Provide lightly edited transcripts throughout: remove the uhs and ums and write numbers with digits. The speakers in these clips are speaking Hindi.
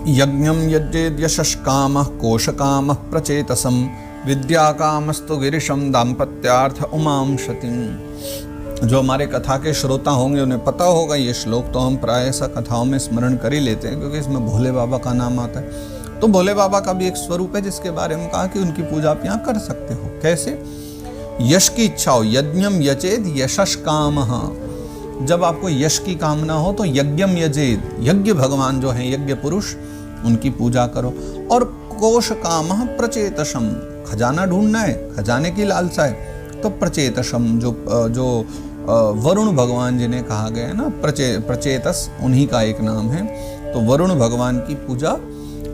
यज्ञम यज्ञेद यशस्कामः कोशकामः प्रचेतसम विद्याकामस्तु गिरिशम दाम्पत्यार्थ उमां शतिम। जो हमारे कथा के श्रोता होंगे उन्हें पता होगा ये श्लोक, तो हम प्राय ऐसा कथाओं में स्मरण कर ही लेते हैं क्योंकि इसमें भोले बाबा का नाम आता है। तो भोले बाबा का भी एक स्वरूप है जिसके बारे में कहा कि उनकी पूजा आप यहाँ कर सकते हो। कैसे? यश की इच्छा हो, यज्ञम यचेद यशस्कामः, जब आपको यश की कामना हो तो यज्ञम यजेद, यज्ञ भगवान जो है यज्ञ पुरुष, उनकी पूजा करो। और कोश कामः प्रचेतसम, खजाना ढूंढना है, खजाने की लालसा है तो प्रचेतसम, जो वरुण भगवान जिन्हें कहा गया है ना, प्रचेतस उन्हीं का एक नाम है। तो वरुण भगवान की पूजा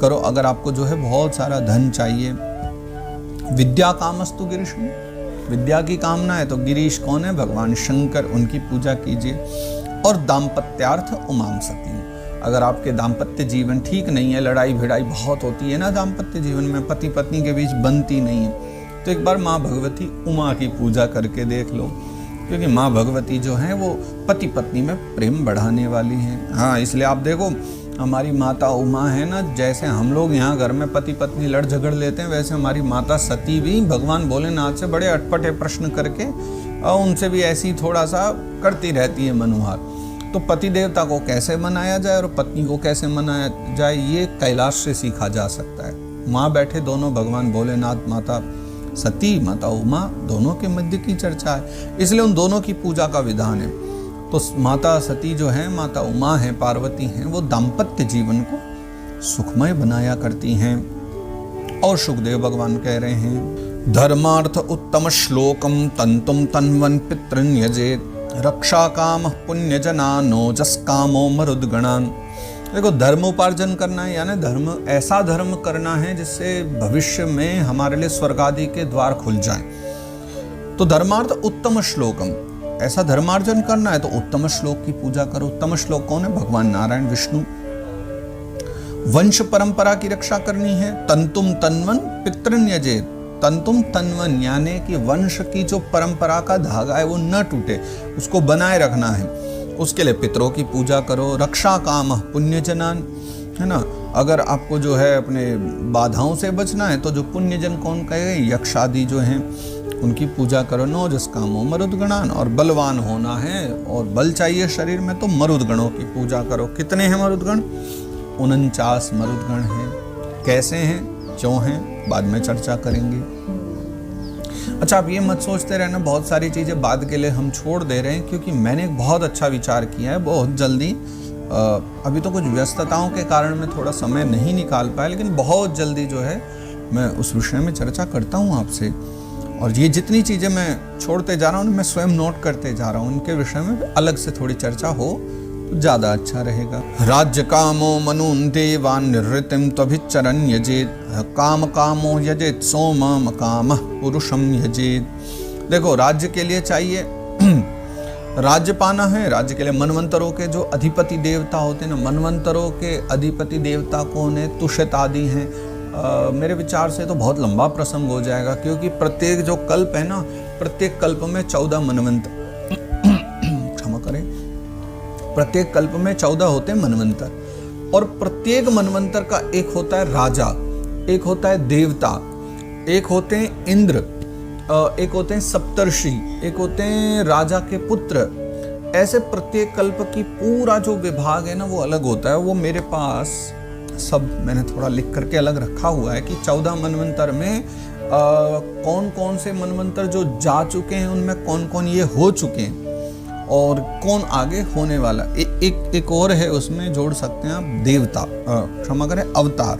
करो। अगर आपको जो है बहुत सारा धन चाहिए, विद्या कामस्तु गिरीशम, विद्या की कामना है तो गिरीश कौन है? भगवान शंकर, उनकी पूजा कीजिए। और दाम्पत्यार्थ उमां सती, अगर आपके दाम्पत्य जीवन ठीक नहीं है, लड़ाई भिड़ाई बहुत होती है ना दाम्पत्य जीवन में, पति पत्नी के बीच बनती नहीं है, तो एक बार माँ भगवती उमा की पूजा करके देख लो, क्योंकि माँ भगवती जो है वो पति पत्नी में प्रेम बढ़ाने वाली हैं। हाँ, इसलिए आप देखो हमारी माता उमा है ना, जैसे हम लोग यहाँ घर में पति पत्नी लड़ झगड़ लेते हैं, वैसे हमारी माता सती भी भगवान भोलेनाथ से बड़े अटपटे प्रश्न करके और उनसे भी ऐसी थोड़ा सा करती रहती है मनुहार। तो पति देवता को कैसे मनाया जाए और पत्नी को कैसे मनाया जाए, ये कैलाश से सीखा जा सकता है। माँ बैठे दोनों भगवान भोलेनाथ, माता सती, माता उमा, दोनों के मध्य की चर्चा है, इसलिए उन दोनों की पूजा का विधान है। तो माता सती जो है, माता उमा है, पार्वती हैं, वो दाम्पत्य जीवन को सुखमय बनाया करती हैं। और सुखदेव भगवान कह रहे हैं, धर्मार्थ उत्तम श्लोकम तंतुम तन्वन पितृन यजेत रक्षा काम पुण्य जनानो जस कामो मरुद्गणान। देखो, धर्म उपार्जन करना है, यानी धर्म, ऐसा धर्म करना है जिससे भविष्य में हमारे लिए स्वर्ग आदि के द्वार खुल जाएं। तो धर्मार्थ उत्तम श्लोकम, ऐसा धर्मार्जन करना है तो उत्तम श्लोक की पूजा करो। उत्तम श्लोक कौन है? भगवान नारायण विष्णु। वंश परंपरा की रक्षा करनी है, तंतुम तन्वन पितृन यजेत, तंतुम तन्वन यानी कि वंश की जो परंपरा का धागा है वो न टूटे, उसको बनाए रखना है, उसके लिए पितरों की पूजा करो। रक्षा काम पुण्यजनान, है ना, अगर आपको जो है अपने बाधाओं से बचना है तो जो पुण्यजन कौन कहे, यक्ष आदि जो हैं उनकी पूजा करो। नो जस कामो मरुद्गणान, और बलवान होना है और बल चाहिए शरीर में तो मरुद्गणों की पूजा करो। कितने हैं मरुद्गण? 49 मरुद्गण हैं। कैसे हैं, क्यों हैं, बाद में चर्चा करेंगे। अच्छा, आप ये मत सोचते रहना बहुत सारी चीजें बाद के लिए हम छोड़ दे रहे हैं, क्योंकि मैंने एक बहुत अच्छा विचार किया है। बहुत जल्दी, अभी तो कुछ व्यस्तताओं के कारण मैं थोड़ा समय नहीं निकाल पाया, लेकिन बहुत जल्दी जो है मैं उस विषय में चर्चा करता हूँ आपसे। और ये जितनी चीजें मैं छोड़ते जा रहा हूँ, मैं स्वयं नोट करते जा रहा हूँ, उनके विषय में अलग से थोड़ी चर्चा हो तो ज्यादा अच्छा रहेगा। राज्य कामो मनून देवान निर्ऋतिम त्वभिच्चरन् यजेत काम कामो यजेत सोमम कामः पुरुषम यजेत। देखो, राज्य के लिए चाहिए राज्य पाना है, राज्य के लिए मनवंतरों के जो अधिपति देवता होते हैं ना, मनवंतरों के अधिपति देवता कौन है? तुष्यत आदि हैं। मेरे विचार से तो बहुत लंबा प्रसंग हो जाएगा, क्योंकि प्रत्येक जो कल्प है ना, प्रत्येक कल्प में 14 मनवंतर क्षमा करें, प्रत्येक कल्प में 14 होते हैं मनवंतर, और प्रत्येक मनवंतर का एक होता है राजा, एक होता है देवता, एक होते हैं इंद्र, एक होते हैं सप्तर्षि, एक होते हैं राजा के पुत्र। ऐसे प्रत्येक कल्प की पूरा जो विभाग है ना वो अलग होता है। वो मेरे पास सब मैंने थोड़ा लिख करके अलग रखा हुआ है कि 14 मनवंतर में कौन कौन से मनवंतर जो जा चुके हैं उनमें कौन कौन ये हो चुके हैं और कौन आगे होने वाला। एक और है, उसमें जोड़ सकते हैं आप देवता, क्षमा करें, अवतार।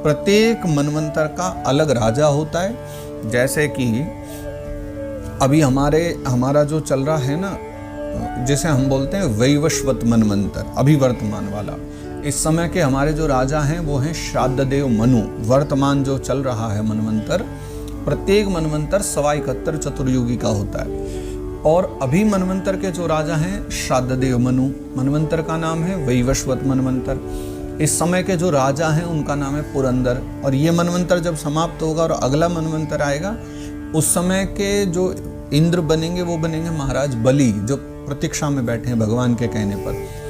प्रत्येक मनवंतर का अलग राजा होता है। जैसे कि अभी हमारा जो चल रहा है ना, जिसे हम बोलते हैं वैवस्वत मनवंतर, अभी वर्तमान वाला, इस समय के हमारे जो राजा हैं वो हैं श्राद्धदेव मनु। वर्तमान जो चल रहा है मनवंतर, प्रत्येक मनवंतर 71 चतुर्युगी का होता है। और अभी मनवंतर के जो राजा हैं श्राद्धदेव मनु, मनवंतर का नाम है वैवस्वत मनवंतर। इस समय के जो राजा हैं उनका नाम है पुरंदर। और ये मनवंतर जब समाप्त होगा और अगला मनवंतर आएगा, उस समय के जो इंद्र बनेंगे वो बनेंगे महाराज बलि, जो प्रतीक्षा में बैठे हैं भगवान के कहने पर।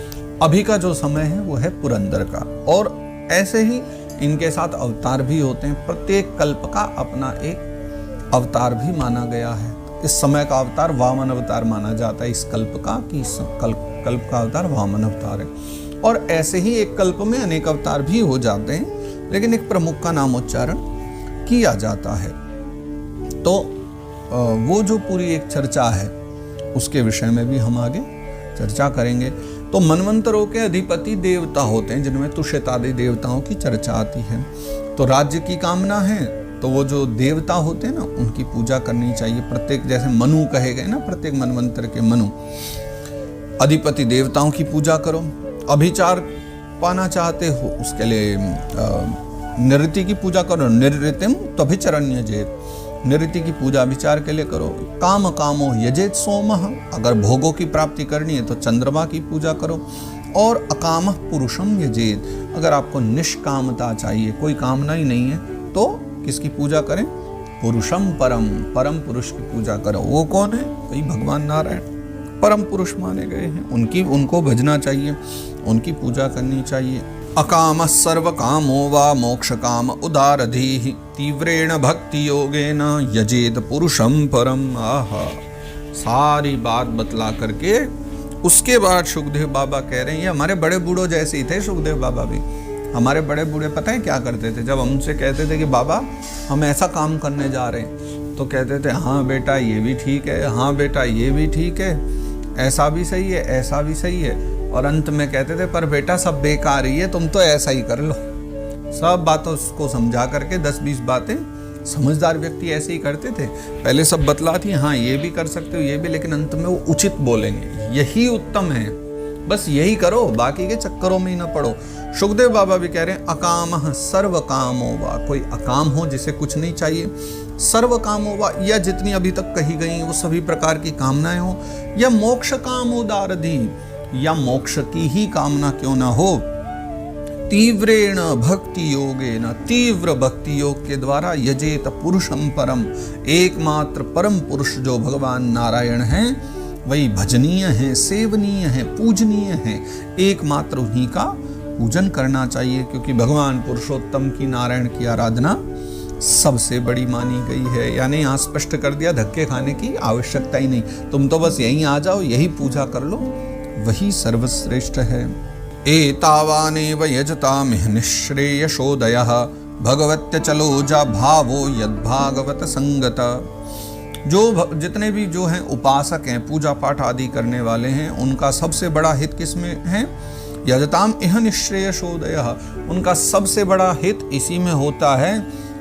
अभी का जो समय है वो है पुरंदर का। और ऐसे ही इनके साथ अवतार भी होते हैं। प्रत्येक कल्प का अपना एक अवतार भी माना गया है। इस समय का अवतार वामन अवतार माना जाता है, इस कल्प का, कि इस कल्प का अवतार वामन अवतार है। और ऐसे ही एक कल्प में अनेक अवतार भी हो जाते हैं, लेकिन एक प्रमुख का नामोच्चारण किया जाता है। तो वो जो पूरी एक चर्चा है उसके विषय में भी हम आगे चर्चा करेंगे। तो मनवंतरों के अधिपति देवता होते हैं, जिनमें तुष्यतादि देवताओं की चर्चा आती है। तो राज्य की कामना है तो वो जो देवता होते हैं ना, उनकी पूजा करनी चाहिए। प्रत्येक, जैसे मनु कहे गए ना, प्रत्येक मनवंतर के मनु, अधिपति देवताओं की पूजा करो। अभिचार पाना चाहते हो उसके लिए निरृति की पूजा करो, निरृतिम त्वभिचरण्य जेत, निरृति की पूजा विचार के लिए करो। काम कामो यजेत सोमः, अगर भोगों की प्राप्ति करनी है तो चंद्रमा की पूजा करो। और अकाम पुरुषम यजेत, अगर आपको निष्कामता चाहिए, कोई कामना ही नहीं है, तो किसकी पूजा करें? पुरुषम परम, परम पुरुष की पूजा करो। वो कौन है? वही भगवान नारायण परम पुरुष माने गए हैं। उनको भजना चाहिए, उनकी पूजा करनी चाहिए। अकाम सर्व कामो वा मोक्ष काम उदारधीः तीव्रेण भक्ति योगेन यजेत पुरुषम परम। आहा, सारी बात बतला करके उसके बाद सुखदेव बाबा कह रहे हैं, ये हमारे बड़े बूढ़ों जैसे ही थे सुखदेव बाबा भी। हमारे बड़े बूढ़े पता है क्या करते थे? जब हमसे कहते थे कि बाबा हम ऐसा काम करने जा रहे हैं, तो कहते थे हाँ बेटा ये भी ठीक है, हाँ बेटा ये भी ठीक है, ऐसा भी सही है, ऐसा भी सही है। और अंत में कहते थे पर बेटा सब बेकार ही है, तुम तो ऐसा ही कर लो। सब बातों को समझा करके 10-20 बातें समझदार व्यक्ति ऐसे ही करते थे। पहले सब बतलाती, हाँ ये भी कर सकते हो, ये भी, लेकिन अंत में वो उचित बोलेंगे, यही उत्तम है, बस यही करो, बाकी के चक्करों में ही ना पड़ो। सुखदेव बाबा भी कह रहे हैं अकामः सर्व कामो वा, कोई अकाम हो जिसे कुछ नहीं चाहिए, सर्व कामो वा, या जितनी अभी तक कही गई वो सभी प्रकार की कामनाएं हो, या मोक्ष कामोदारधि, या मोक्ष की ही कामना क्यों ना हो, तीव्रेण भक्ति योगेन, तीव्र भक्ति योग के द्वारा यजेत पुरुषम परम, एकमात्र परम पुरुष जो भगवान नारायण हैं वही भजनीय है, सेवनीय है, पूजनीय है। एकमात्र उन्हीं का पूजन करना चाहिए, क्योंकि भगवान पुरुषोत्तम की, नारायण की आराधना सबसे बड़ी मानी गई है। यानी यहाँ स्पष्ट कर दिया, धक्के खाने की आवश्यकता ही नहीं, तुम तो बस यहीं आ जाओ, यही पूजा कर लो, वही सर्वश्रेष्ठ है। एतावानेव यजतामिह निःश्रेयसोदयः भगवत्यचलोजा भावो यद्भागवत संगत। जो जितने भी जो हैं उपासक हैं, पूजा पाठ आदि करने वाले हैं, उनका सबसे बड़ा हित किसमें है? यजताम इह निःश्रेयसोदयः, उनका सबसे बड़ा हित इसी में होता है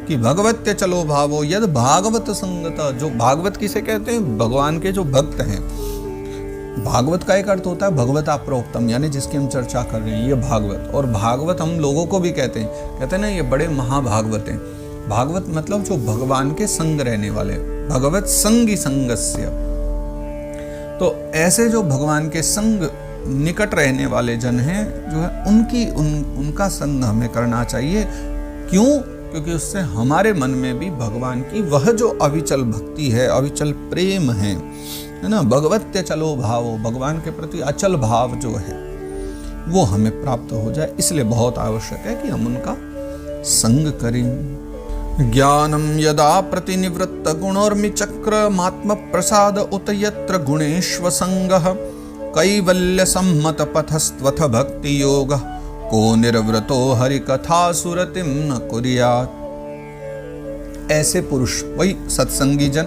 कि भगवत्य चलो भावो यद भागवत संगत। जो भागवत किसे कहते हैं? भगवान के जो भक्त हैं। भागवत का एक अर्थ होता है भगवता प्रोक्तम, यानी जिसकी हम चर्चा कर रहे हैं, ये भागवत। और भागवत हम लोगों को भी कहते हैं ना ये बड़े महाभागवत हैं। भागवत मतलब जो भगवान के संग रहने वाले, भगवत संगी संगस्य। तो ऐसे जो भगवान के संग निकट रहने वाले जन हैं, जो है उनका संग हमें करना चाहिए। क्यों? क्योंकि उससे हमारे मन में भी भगवान की वह जो अविचल भक्ति है, अविचल प्रेम है ना, भगवत्य चलो भावो, भगवान के प्रति अचल भाव जो है वो हमें प्राप्त हो जाए। इसलिए बहुत आवश्यक है कि हम उनका संग करें। ज्ञानम यदा प्रतिनिवृत्त गुणोर्मि चक्रमात्म प्रसाद उत यत्र गुणेश्व संगः कैवल्य सम्मत पथस्त्वथ भक्ति योग को निर्वृतो हरि कथा सुरतिम न कुर्यात्। ऐसे पुरुष, वही सत्संगी जन,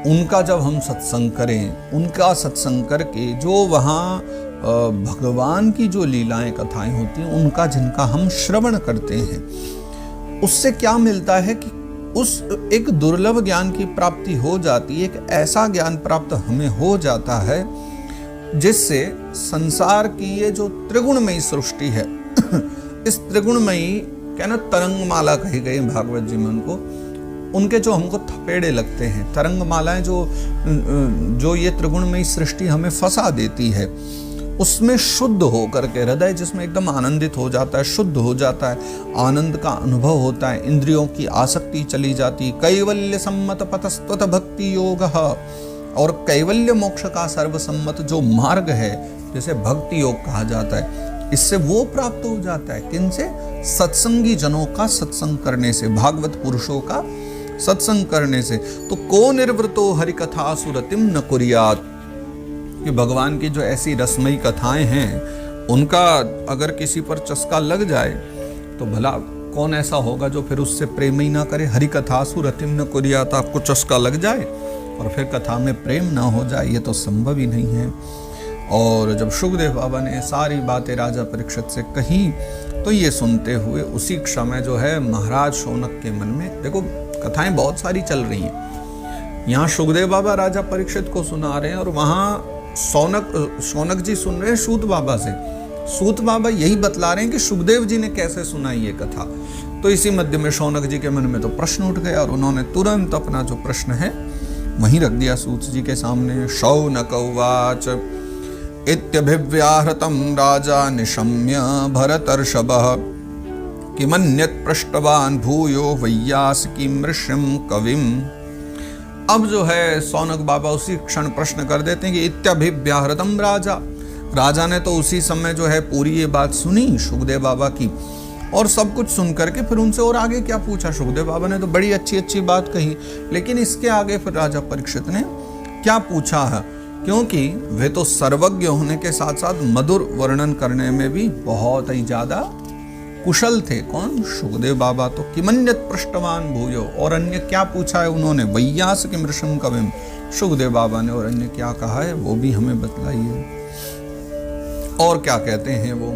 उनका जब हम सत्संग करें, उनका सत्संग करके जो वहाँ भगवान की जो लीलाएं कथाएं होती हैं, उनका जिनका हम श्रवण करते हैं, उससे क्या मिलता है कि उस एक दुर्लभ ज्ञान की प्राप्ति हो जाती है। एक ऐसा ज्ञान प्राप्त हमें हो जाता है जिससे संसार की ये जो त्रिगुणमयी सृष्टि है, इस त्रिगुणमयी कहना तरंगमाला कही गई भागवत जी में, उनके जो हमको थपेड़े लगते हैं, तरंगमालाएं जो ये त्रिगुणमयी सृष्टि हमें फंसा देती है, उसमें शुद्ध हो करके हृदय जिसमें एकदम आनंदित हो जाता है, शुद्ध हो जाता है, आनंद का अनुभव होता है, इंद्रियों की आसक्ति चली जाती। कैवल्य सम्मत पथस्त्वत भक्ति योग, और कैवल्य मोक्ष का सर्वसम्मत जो मार्ग है, जिसे भक्ति योग कहा जाता है, इससे वो प्राप्त हो जाता है, किनसे? सत्संगी जनों का सत्संग करने से, भागवत पुरुषों का सत्संग करने से। तो को निर्वृतो हरि कथा सुरतिम न कुर्यात, कि भगवान की जो ऐसी रसमयी कथाएं हैं उनका अगर किसी पर चस्का लग जाए तो भला कौन ऐसा होगा जो फिर उससे प्रेम ही ना करे। हरि कथा सुरतिम न कुर्यात, आपको चस्का लग जाए और फिर कथा में प्रेम ना हो जाए, ये तो संभव ही नहीं है। और जब शुकदेव बाबा ने सारी बातें राजा परीक्षित से कही तो ये सुनते हुए उसी समय जो है महाराज शौनक के मन में, देखो कथाएं बहुत सारी चल रही हैं, यहाँ शुकदेव बाबा राजा परीक्षित को सुना रहे हैं और वहाँ शौनक जी सुन रहे हैं सूत बाबा से। सूत बाबा यही बतला रहे हैं कि शुकदेव जी ने कैसे सुनाई ये कथा। तो इसी मध्य में शौनक जी के मन में तो प्रश्न उठ गया और उन्होंने तुरंत अपना जो प्रश्न है वहीं रख दिया सूत जी के सामने। शौनक उवाच इत्यभिव्याहृतं राजा निशम्य भरतर्षभः किमन्यत् पृष्टवान् भूयो वैयासिकीं ऋषिं कविम्। अब जो है शौनक बाबा उसी क्षण प्रश्न कर देते हैं कि इत्यभिव्याहृतं राजा ने तो उसी समय जो है पूरी ये बात सुनी शुकदेव बाबा की और सब कुछ सुन करके फिर उनसे और आगे क्या पूछा। शुकदेव बाबा ने तो बड़ी अच्छी अच्छी बात कही, लेकिन इसके आगे फिर राजा परीक्षित ने क्या पूछा है, क्योंकि वे तो सर्वज्ञ होने के साथ साथ मधुर वर्णन करने में भी बहुत ही ज्यादा कुशल थे। कौन? शुकदेव बाबा। तो किमन्यत पृष्ठवान भूयो, और अन्य क्या पूछा है उन्होंने? वैयासिकीं ऋषिं कविम्, शुकदेव बाबा ने और अन्य क्या कहा है वो भी हमें बतलाइए। और क्या कहते हैं वो?